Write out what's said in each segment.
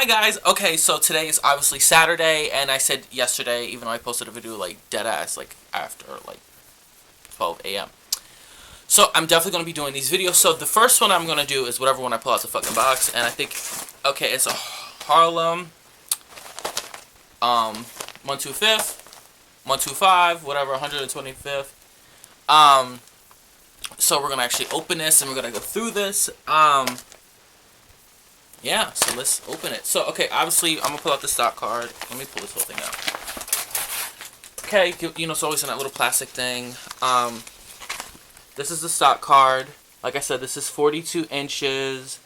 guys. Okay, so today is obviously Saturday, and I said yesterday, even though I posted a video like dead ass, like after like 12 a.m. So I'm definitely going to be doing these videos. So the first one I'm going to do is whatever one I pull out the fucking box, and I think, okay, it's a Harlem 125th, 125, whatever, 125th. So we're going to actually open this, and we're going to go through this. Yeah, so let's open it. So, okay, obviously, I'm going to pull out the stock card. Let me pull this whole thing out. Okay, you know, it's always in that little plastic thing. This is the stock card. Like I said, this is 42 inches.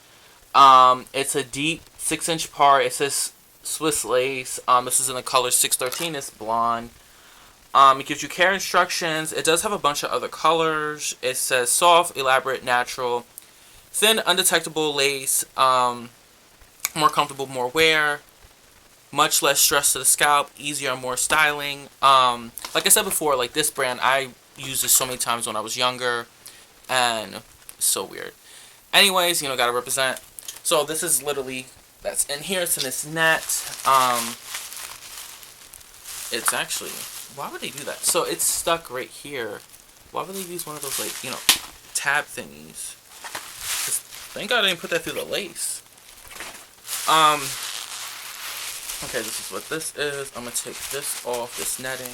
It's a deep 6-inch part. It says Swiss lace. This is in the color 613. It's blonde. It gives you care instructions. It does have a bunch of other colors. It says soft, elaborate, natural, thin, undetectable lace. More comfortable, more wear, much less stress to the scalp, easier, more styling. Like I said before, like this brand, I used this so many times when I was younger, and it's so weird. Anyways, you know, gotta represent. So this is literally, that's in here. It's in this net. It's actually, why would they do that? So it's stuck right here. Why would they use one of those, like, you know, tab thingies? Just, thank God I didn't put that through the lace. Okay, this is what this is. I'm gonna take this off, this netting.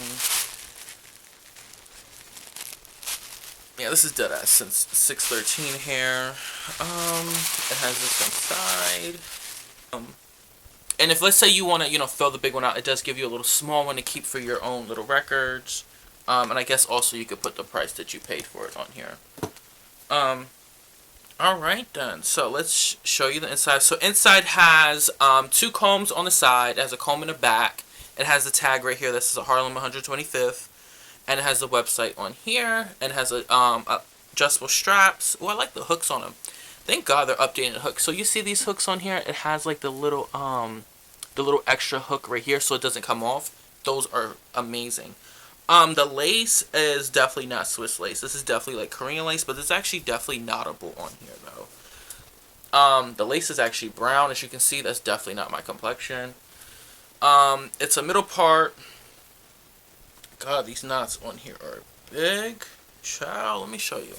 Yeah, this is dead ass since 613 here. It has this inside. And if, let's say you want to, you know, throw the big one out, it does give you a little small one to keep for your own little records. And I guess also you could put the price that you paid for it on here. Alright then, so let's show you the inside. So inside has 2 combs on the side. It has a comb in the back. It has the tag right here. This is a Harlem 125th. And it has the website on here. And it has a adjustable straps. Oh, I like the hooks on them. Thank God they're updating the hooks. So you see these hooks on here? It has like the little extra hook right here so it doesn't come off. Those are amazing. The lace is definitely not Swiss lace. This is definitely like Korean lace, but it's actually definitely knottable on here though. The lace is actually brown, as you can see. That's definitely not my complexion. It's a middle part. God, these knots on here are big. Child, let me show you.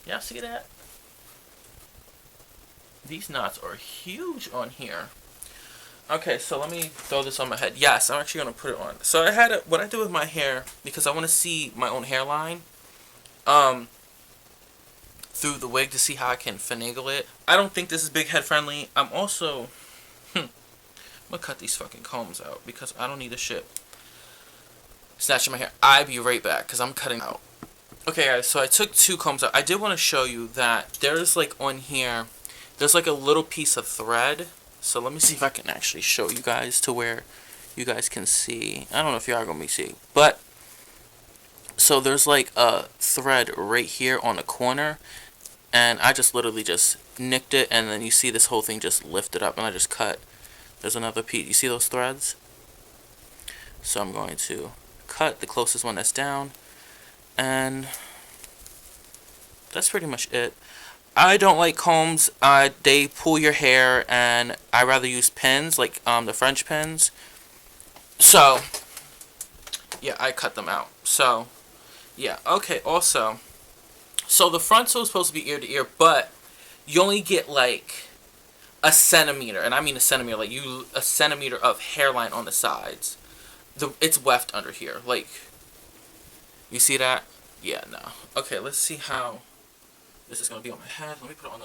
Y'all see that? These knots are huge on here. Okay, so let me throw this on my head. Yes, I'm actually going to put it on. So I had what I do with my hair, because I want to see my own hairline through the wig to see how I can finagle it. I don't think this is big head friendly. I'm also, I'm going to cut these fucking combs out because I don't need a shit snatching my hair. I'll be right back because I'm cutting out. Okay guys, so I took 2 combs out. I did want to show you that there's like on here, there's like a little piece of thread. So let me see if I can actually show you guys to where you guys can see. I don't know if you are going to be seeing. But, so there's like a thread right here on the corner. And I just literally just nicked it. And then you see this whole thing just lifted up. And I just cut. There's another piece. You see those threads? So I'm going to cut the closest one that's down. And that's pretty much it. I don't like combs. They pull your hair, and I rather use pins, like the French pins. So, yeah, I cut them out. So, yeah, okay, also, so the frontal is supposed to be ear to ear, but you only get like a centimeter, and I mean a centimeter, like a centimeter of hairline on the sides. It's weft under here, like, you see that? Yeah, no. Okay, let's see how this is going to be on my head. Let me put it on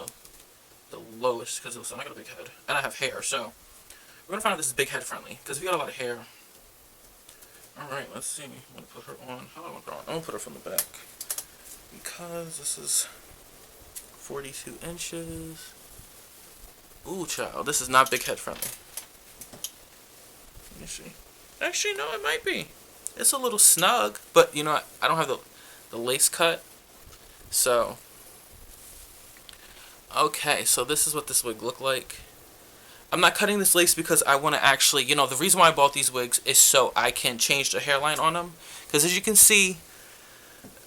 the lowest, because listen, I got a big head. And I have hair, so we're going to find out if this is big head friendly, because we got a lot of hair. Alright, let's see. I'm going to put her on. How do I want to put her on? I'm going to put her from the back, because this is 42 inches. Ooh, child. This is not big head friendly. Let me see. Actually, no, it might be. It's a little snug, but, you know, I don't have the lace cut, so... Okay, so this is what this wig looked like. I'm not cutting this lace because I want to actually, you know, the reason why I bought these wigs is so I can change the hairline on them. Because as you can see,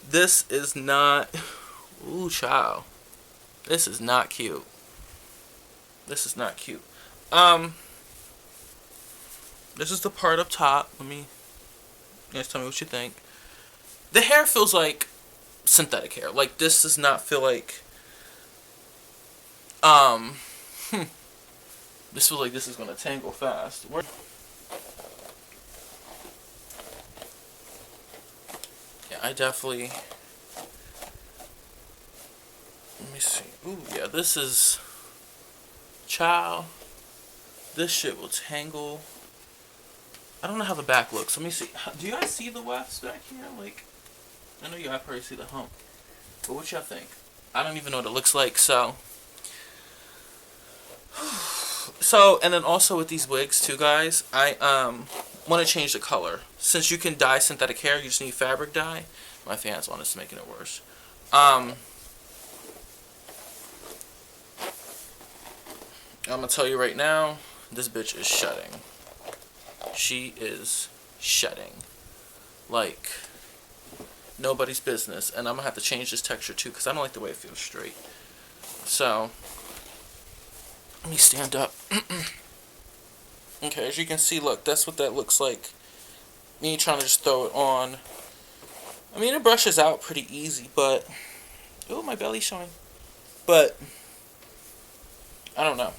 this is not, ooh, child. This is not cute. This is not cute. This is the part up top. You guys tell me what you think. The hair feels like synthetic hair. Like, this does not feel like, this feels like this is gonna tangle fast. Yeah, I definitely, let me see. Ooh, yeah, this is, child, this shit will tangle. I don't know how the back looks. Let me see. Do you guys see the wefts back here? Like, I know you guys probably see the hump. But what y'all think? I don't even know what it looks like, so. So, and then also with these wigs too, guys, I want to change the color. Since you can dye synthetic hair, you just need fabric dye. My fans on is making it worse. I'm gonna tell you right now, this bitch is shedding. She is shedding like nobody's business, and I'm gonna have to change this texture too because I don't like the way it feels straight. So let me stand up. Okay, as you can see, look, that's what that looks like. Me trying to just throw it on. I mean, it brushes out pretty easy, but oh, my belly's showing. But I don't know.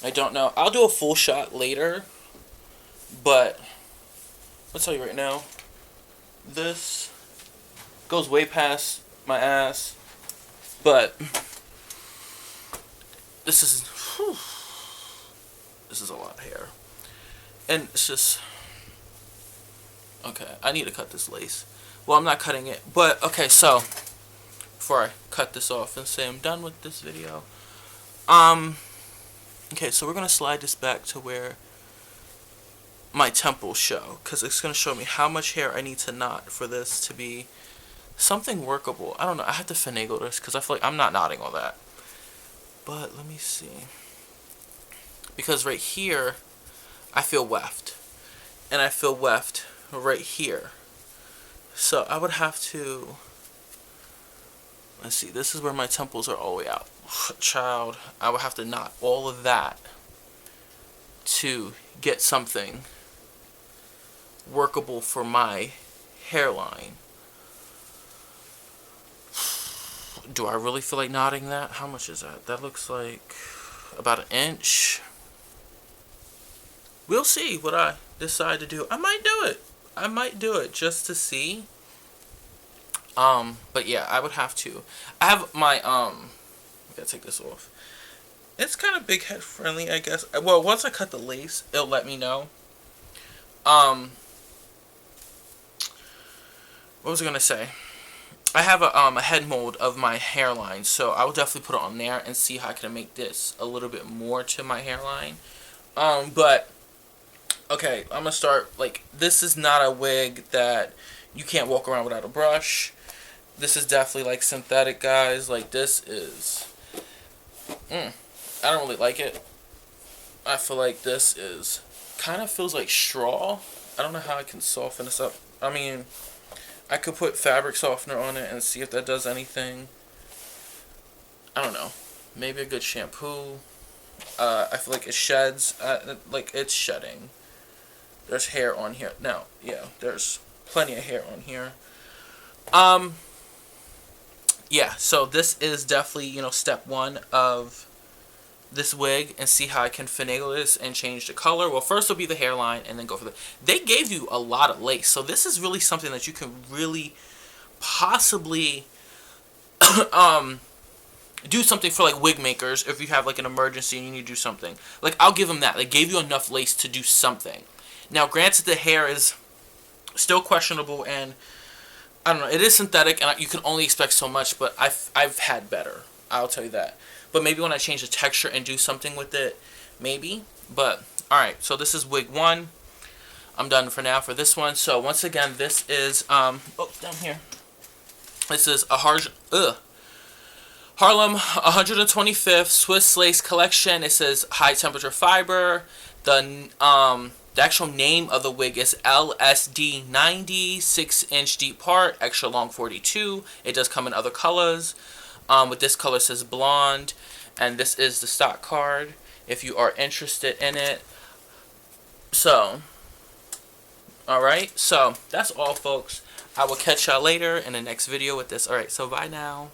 I don't know. I'll do a full shot later, but I'll tell you right now, this goes way past my ass, but this is, whew, this is a lot of hair, and it's just, okay, I need to cut this lace. Well, I'm not cutting it, but okay, so before I cut this off and say I'm done with this video, okay, so we're going to slide this back to where my temples show, because it's going to show me how much hair I need to knot for this to be something workable. I don't know, I have to finagle this, because I feel like I'm not knotting all that. But, let me see. Because right here, I feel weft. And I feel weft right here. So, I would have to, let's see, this is where my temples are all the way out. Child, I would have to knot all of that to get something workable for my hairline. Do I really feel like knotting that? How much is that? That looks like about 1 inch. We'll see what I decide to do. I might do it. I might do it just to see. But yeah, I would have to. I have my, I gotta take this off. It's kind of big head friendly, I guess. Well, once I cut the lace, it'll let me know. What was I gonna say? I have a head mold of my hairline, so I will definitely put it on there and see how I can make this a little bit more to my hairline. But okay, I'm gonna start. Like, this is not a wig that you can't walk around without a brush. This is definitely like synthetic, guys. Like, this is, I don't really like it. I feel like this is kind of feels like straw. I don't know how I can soften this up. I mean, I could put fabric softener on it and see if that does anything. I don't know. Maybe a good shampoo. I feel like it sheds. Like, it's shedding. There's hair on here. Now, yeah, there's plenty of hair on here. Yeah, so this is definitely, you know, step 1 of this wig, and see how I can finagle this and change the color. Well, first will be the hairline, and then go for the, they gave you a lot of lace, so this is really something that you can really possibly do something for, like, wig makers. If you have like an emergency and you need to do something, like, I'll give them that. They gave you enough lace to do something. Now, granted, the hair is still questionable, and I don't know, it is synthetic, and you can only expect so much, but I've had better, I'll tell you that. But maybe when I change the texture and do something with it, maybe. But, alright, so this is wig 1. I'm done for now for this one. So, once again, this is, oh, down here. This is a Harlem 125th Swiss Lace Collection. It says high temperature fiber. The actual name of the wig is LSD90, 6-inch deep part, extra long 42. It does come in other colors. With this color, it says blonde, and this is the stock card. if you are interested in it. So, alright, so that's all, folks. I will catch y'all later in the next video with this. Alright, so bye now.